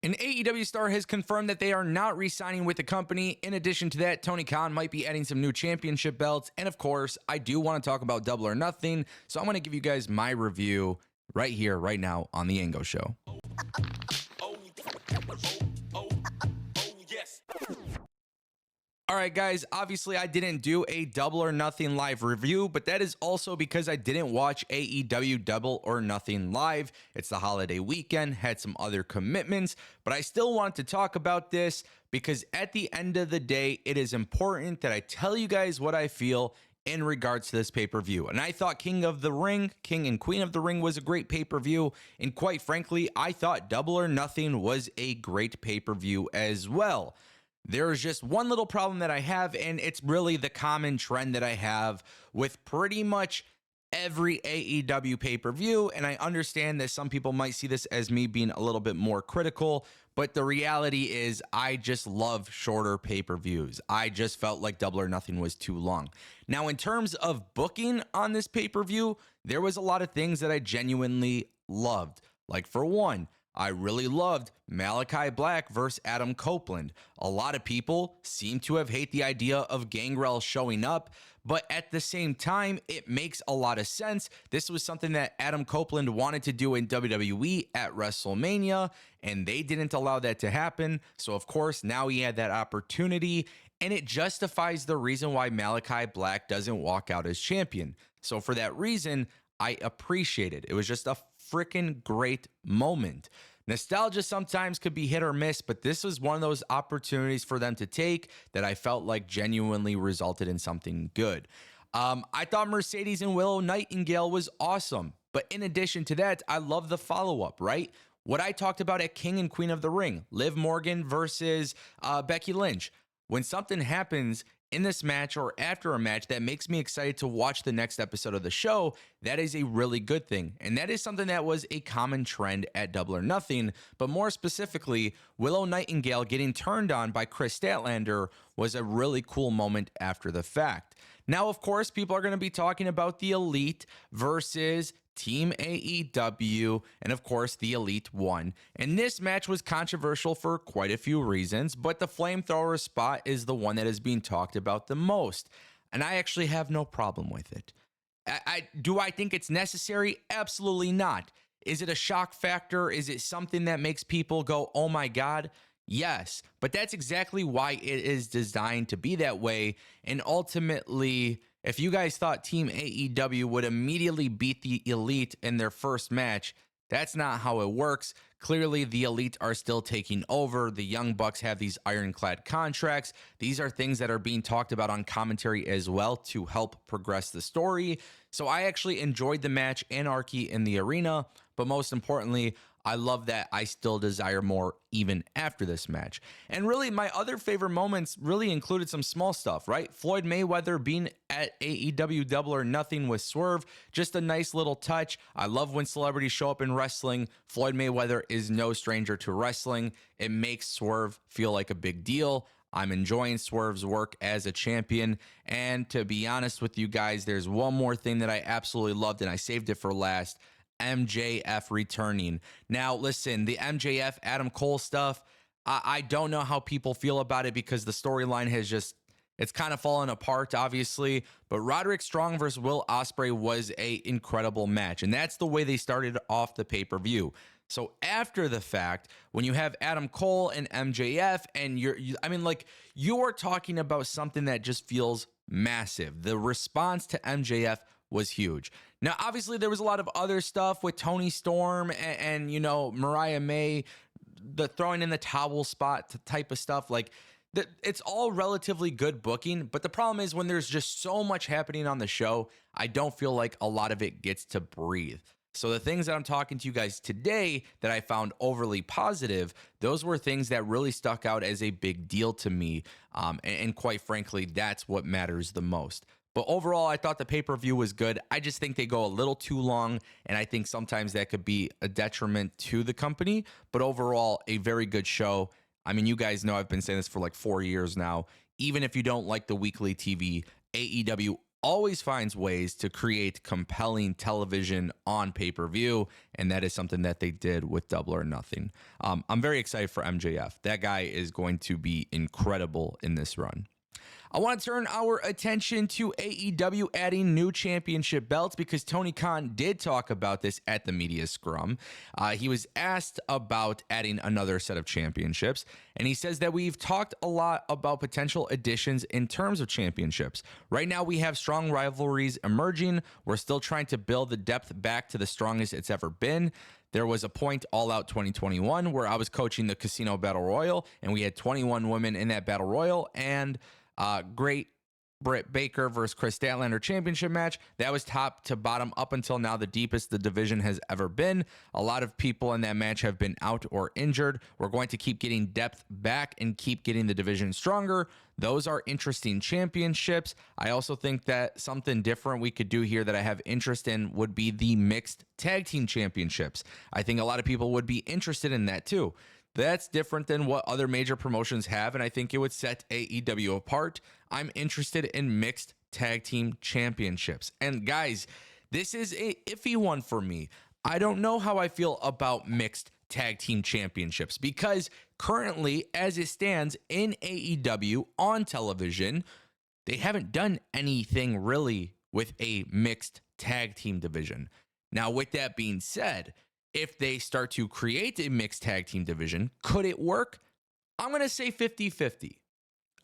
An AEW star has confirmed that they are not re-signing with the company. In addition to that, Tony Khan might be adding some new championship belts. And of course, I do want to talk about Double or Nothing. So I'm going to give you guys my review right here, right now on the Ango Show. All right, guys, obviously I didn't do a Double or Nothing live review, but that is also because I didn't watch AEW Double or Nothing live. It's the holiday weekend, had some other commitments, but I still want to talk about this because at the end of the day, it is important that I tell you guys what I feel in regards to this pay-per-view. And I thought King and Queen of the Ring was a great pay-per-view, and quite frankly, I thought Double or Nothing was a great pay-per-view as well. There is just one little problem that I have, and it's really the common trend that I have with pretty much every AEW pay-per-view, and I understand that some people might see this as me being a little bit more critical, but the reality is I just love shorter pay-per-views. I just felt like Double or Nothing was too long. Now, in terms of booking on this pay-per-view, there was a lot of things that I genuinely loved. Like, for one, I really loved Malachi Black versus Adam Copeland. A lot of people seem to have hate the idea of Gangrel showing up, but at the same time, it makes a lot of sense. This was something that Adam Copeland wanted to do in WWE at WrestleMania, and they didn't allow that to happen. So, of course, now he had that opportunity, and it justifies the reason why Malachi Black doesn't walk out as champion. So, for that reason, I appreciate it. It was just a freaking great moment. Nostalgia sometimes could be hit or miss, but this was one of those opportunities for them to take that I felt like genuinely resulted in something good. I thought Mercedes and Willow Nightingale was awesome, but in addition to that, I love the follow-up, right? What I talked about at King and Queen of the Ring, Liv Morgan versus Becky Lynch. When something happens in this match or after a match that makes me excited to watch the next episode of the show, that is a really good thing. And that is something that was a common trend at Double or Nothing, but more specifically, Willow Nightingale getting turned on by Chris Statlander was a really cool moment after the fact. Now, of course, people are going to be talking about the Elite versus Team AEW, and of course, the Elite won. And this match was controversial for quite a few reasons, but the flamethrower spot is the one that is being talked about the most. And I actually have no problem with it. Do I think it's necessary? Absolutely not. Is it a shock factor? Is it something that makes people go, oh my God? Yes, but that's exactly why it is designed to be that way. And ultimately, if you guys thought Team AEW would immediately beat the Elite in their first match, that's not how it works. Clearly, the Elite are still taking over. The Young Bucks have these ironclad contracts. These are things that are being talked about on commentary as well to help progress the story. So I actually enjoyed the match, Anarchy in the arena, but most importantly, I love that I still desire more even after this match. And really, my other favorite moments really included some small stuff, right? Floyd Mayweather being at AEW Double or Nothing with Swerve, just a nice little touch. I love when celebrities show up in wrestling. Floyd Mayweather is no stranger to wrestling. It makes Swerve feel like a big deal. I'm enjoying Swerve's work as a champion. And to be honest with you guys, there's one more thing that I absolutely loved, and I saved it for last. MJF returning. Now, listen, the MJF Adam Cole stuff, I don't know how people feel about it because the storyline has it's kind of fallen apart, obviously. But Roderick Strong versus Will Ospreay was an incredible match, and that's the way they started off the pay-per-view. So after the fact, when you have Adam Cole and MJF, and you are talking about something that just feels massive. The response to MJF was huge. Now, obviously, there was a lot of other stuff with Tony Storm and Mariah May, the throwing in the towel spot type of stuff. Like, it's all relatively good booking, but the problem is when there's just so much happening on the show, I don't feel like a lot of it gets to breathe. So the things that I'm talking to you guys today that I found overly positive, those were things that really stuck out as a big deal to me. And quite frankly, that's what matters the most. But overall, I thought the pay-per-view was good. I just think they go a little too long, and I think sometimes that could be a detriment to the company. But overall, a very good show. I mean, you guys know I've been saying this for like 4 years now. Even if you don't like the weekly TV, AEW always finds ways to create compelling television on pay-per-view, and that is something that they did with Double or Nothing. I'm very excited for MJF. That guy is going to be incredible in this run. I want to turn our attention to AEW adding new championship belts because Tony Khan did talk about this at the media scrum. He was asked about adding another set of championships, and he says that we've talked a lot about potential additions in terms of championships. Right now, we have strong rivalries emerging. We're still trying to build the depth back to the strongest it's ever been. There was a point All Out 2021 where I was coaching the Casino Battle Royal, and we had 21 women in that Battle Royal, and great Britt Baker versus Chris Statlander championship match. That was top to bottom up until now the deepest the division has ever been. A lot of people in that match have been out or injured. We're going to keep getting depth back and keep getting the division stronger. Those are interesting championships. I also think that something different we could do here that I have interest in would be the mixed tag team championships. I think a lot of people would be interested in that too. That's different than what other major promotions have, and I think it would set AEW apart. I'm interested in mixed tag team championships. And guys, this is a iffy one for me. I don't know how I feel about mixed tag team championships because currently, as it stands in AEW on television, they haven't done anything really with a mixed tag team division. Now, with that being said, if they start to create a mixed tag team division, could it work? I'm going to say 50-50.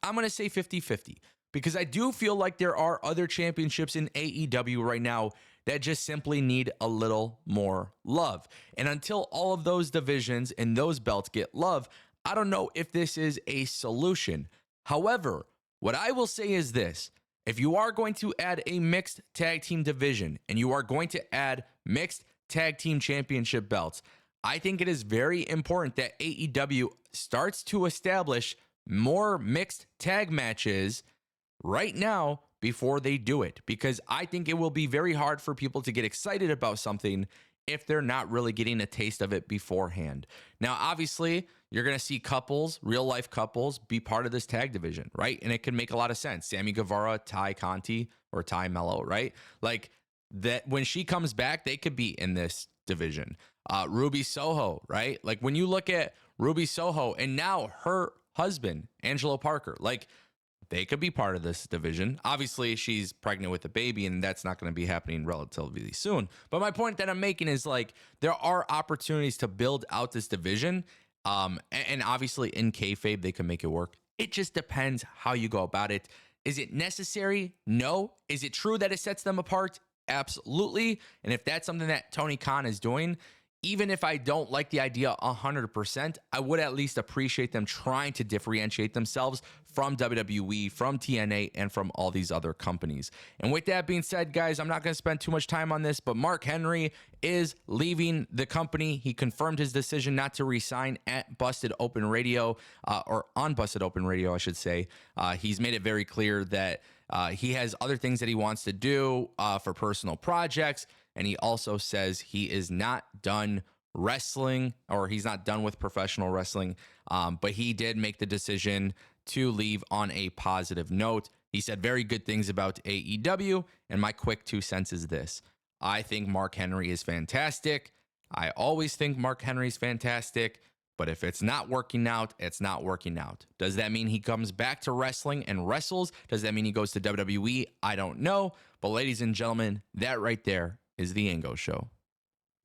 I'm going to say 50-50 because I do feel like there are other championships in AEW right now that just simply need a little more love. And until all of those divisions and those belts get love, I don't know if this is a solution. However, what I will say is this. If you are going to add a mixed tag team division and you are going to add mixed tag team championship belts, I think it is very important that AEW starts to establish more mixed tag matches right now before they do it, because I think it will be very hard for people to get excited about something if they're not really getting a taste of it beforehand. Now, obviously, you're going to see couples, real life couples, be part of this tag division, right? And it can make a lot of sense. Sammy Guevara, Ty Conti, or Ty Mello, right? Like, that when she comes back, they could be in this division. Ruby Soho, right? Like when you look at Ruby Soho and now her husband, Angelo Parker, like they could be part of this division. Obviously, she's pregnant with a baby and that's not going to be happening relatively soon. But my point that I'm making is like there are opportunities to build out this division. And obviously in kayfabe, they can make it work. It just depends how you go about it. Is it necessary? No. Is it true that it sets them apart? Absolutely. And if that's something that Tony Khan is doing, even if I don't like the idea 100%, I would at least appreciate them trying to differentiate themselves from WWE, from TNA, and from all these other companies. And with that being said, guys, I'm not going to spend too much time on this, but Mark Henry is leaving the company. He confirmed his decision not to re-sign at Busted Open Radio, or on Busted Open Radio, I should say. He's made it very clear that he has other things that he wants to do for personal projects. And he also says he is not done wrestling, or he's not done with professional wrestling. But he did make the decision to leave on a positive note. He said very good things about AEW. And my quick 2 cents is this. I think Mark Henry is fantastic. I always think Mark Henry is fantastic. But if it's not working out, it's not working out. Does that mean he comes back to wrestling and wrestles? Does that mean he goes to WWE? I don't know. But ladies and gentlemen, that right there is the Ango Show.